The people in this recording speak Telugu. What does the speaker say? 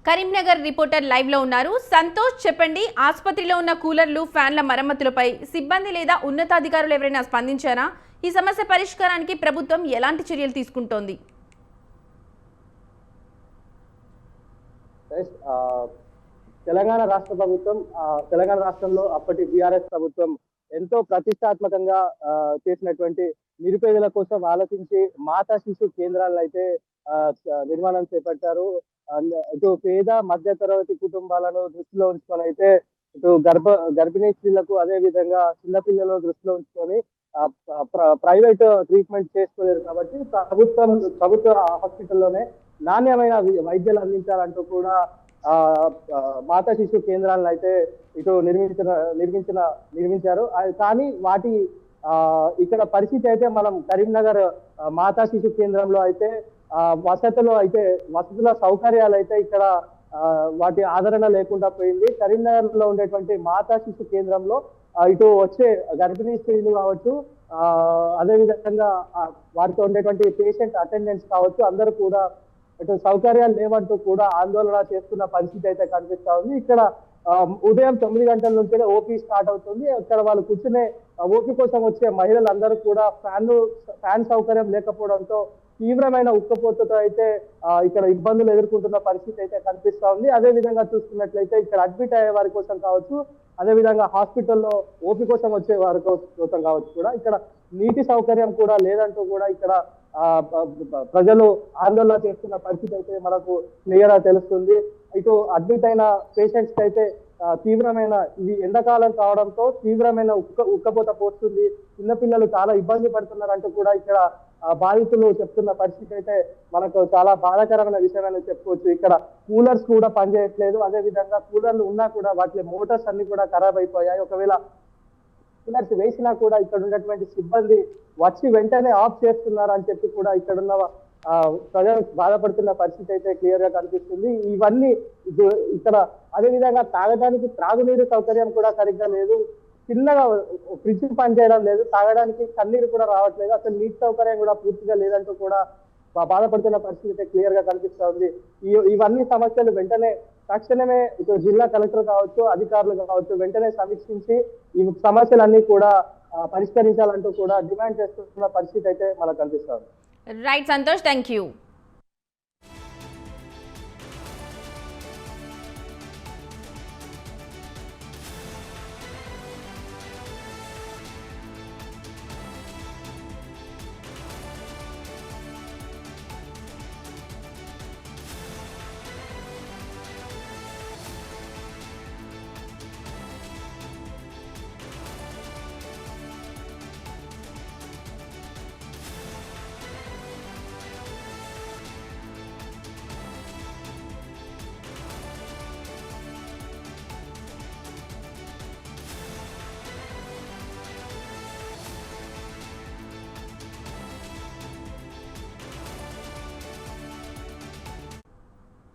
కరీంనగర్ రిపోర్టర్ లైవ్ లో ఉన్నారు. సంతోష్, చెప్పండి, ఆసుపత్రిలో ఉన్న కూలర్లు, ఫ్యాన్ల మరమ్మతులపై సిబ్బంది లేదా ఉన్నతాధికారులు ఎవరైనా స్పందించారా? ఈ సమస్య పరిష్కారానికి ప్రభుత్వం ఎలాంటి చర్యలు తీసుకుంటోంది? తెలంగాణ రాష్ట్ర ప్రభుత్వం తెలంగాణ రాష్ట్రంలో అప్పటి బీఆర్ఎస్ ప్రభుత్వం ఎంతో ప్రతిష్టాత్మకంగా చేసినటువంటి నిరుపేదల కోసం ఆలోచించి మాతా శిశు కేంద్రాలను అయితే నిర్మాణం చేపట్టారు. ఇటు పేద మధ్య తరగతి కుటుంబాలను దృష్టిలో ఉంచుకొని అయితే ఇటు గర్భిణీ స్త్రీలకు అదే విధంగా చిన్నపిల్లలను దృష్టిలో ఉంచుకొని ప్రైవేట్ ట్రీట్మెంట్ చేసుకోలేరు కాబట్టి ప్రభుత్వ హాస్పిటల్లోనే నాణ్యమైన వైద్యాలు అందించాలంటూ కూడా మాతా శిశు కేంద్రాలను అయితే ఇటు నిర్మించారు. కానీ వాటి ఇక్కడ పరిస్థితి అయితే మనం కరీంనగర్ మాతా శిశు కేంద్రంలో అయితే వసతుల సౌకర్యాలు అయితే ఇక్కడ వాటి ఆదరణ లేకుండా పోయింది. కరీంనగర్ లో ఉండేటువంటి మాతా శిశు కేంద్రంలో ఇటు వచ్చే గర్భిణీ స్త్రీలు కావచ్చు, అదే విధంగా వారితో ఉండేటువంటి పేషెంట్ అటెండెంట్స్ కావచ్చు, అందరూ కూడా ఇటు సౌకర్యాలు లేవంటూ కూడా ఆందోళన చేస్తున్న పరిస్థితి అయితే కనిపిస్తా ఉంది. ఇక్కడ ఉదయం 9 గంటల నుంచే ఓపీ స్టార్ట్ అవుతుంది. ఇక్కడ వాళ్ళు కూర్చునే ఓపీ కోసం వచ్చే మహిళలందరూ కూడా ఫ్యాన్ సౌకర్యం లేకపోవడంతో తీవ్రమైన ఉక్కపోతతో అయితే ఇక్కడ ఇబ్బందులు ఎదుర్కొంటున్న పరిస్థితి అయితే కనిపిస్తా ఉంది. అదే విధంగా చూసుకున్నట్లయితే ఇక్కడ అడ్మిట్ అయ్యే వారి కోసం కావచ్చు, అదే విధంగా హాస్పిటల్లో ఓపీ కోసం వచ్చే వారి కోసం కావచ్చు కూడా ఇక్కడ నీటి సౌకర్యం కూడా లేదంటూ కూడా ఇక్కడ ప్రజలు ఆందోళన చేస్తున్న పరిస్థితి అయితే మనకు క్లియర్ గా తెలుస్తుంది. ఇటు అడ్మిట్ అయిన పేషెంట్స్ కి అయితే తీవ్రమైన ఇది ఎండాకాలం కావడంతో తీవ్రమైన ఉక్కపోత పోస్తుంది. చిన్నపిల్లలు చాలా ఇబ్బంది పడుతున్నారంటూ కూడా ఇక్కడ బాధితులు చెప్తున్న పరిస్థితి అయితే మనకు చాలా బాధాకరమైన విషయం అని చెప్పుకోవచ్చు. ఇక్కడ కూలర్స్ కూడా పనిచేయట్లేదు. అదే విధంగా కూలర్లు ఉన్నా కూడా వాటి మోటార్స్ అన్ని కూడా ఖరాబ్ అయిపోయాయి. ఒకవేళ కూలర్స్ వేసినా కూడా ఇక్కడ ఉన్నటువంటి సిబ్బంది వచ్చి వెంటనే ఆఫ్ చేస్తున్నారు అని చెప్పి కూడా ఇక్కడ ఉన్న ప్రజలు బాధపడుతున్న పరిస్థితి అయితే క్లియర్ గా కనిపిస్తుంది. ఇవన్నీ ఇక్కడ అదే విధంగా తాగడానికి త్రాగునీరు సౌకర్యం కూడా సరిగ్గా లేదు. చిన్నగా ఫ్రిడ్జ్ పనిచేయడం లేదు, తాగడానికి కన్నీరు కూడా రావట్లేదు, అసలు నీటి సౌకర్యం కూడా పూర్తిగా లేదంటూ కూడా బాధపడుతున్న పరిస్థితి అయితే క్లియర్ గా కనిపిస్తా ఉంది. ఇవన్నీ సమస్యలు వెంటనే తక్షణమే ఇటు జిల్లా కలెక్టర్ కావచ్చు, అధికారులు కావచ్చు వెంటనే సమీక్షించి ఈ సమస్యలన్నీ కూడా పరిష్కరించాలంటూ కూడా డిమాండ్ చేస్తున్న పరిస్థితి అయితే మనకు కనిపిస్తా ఉంది. Right Santosh, thank you.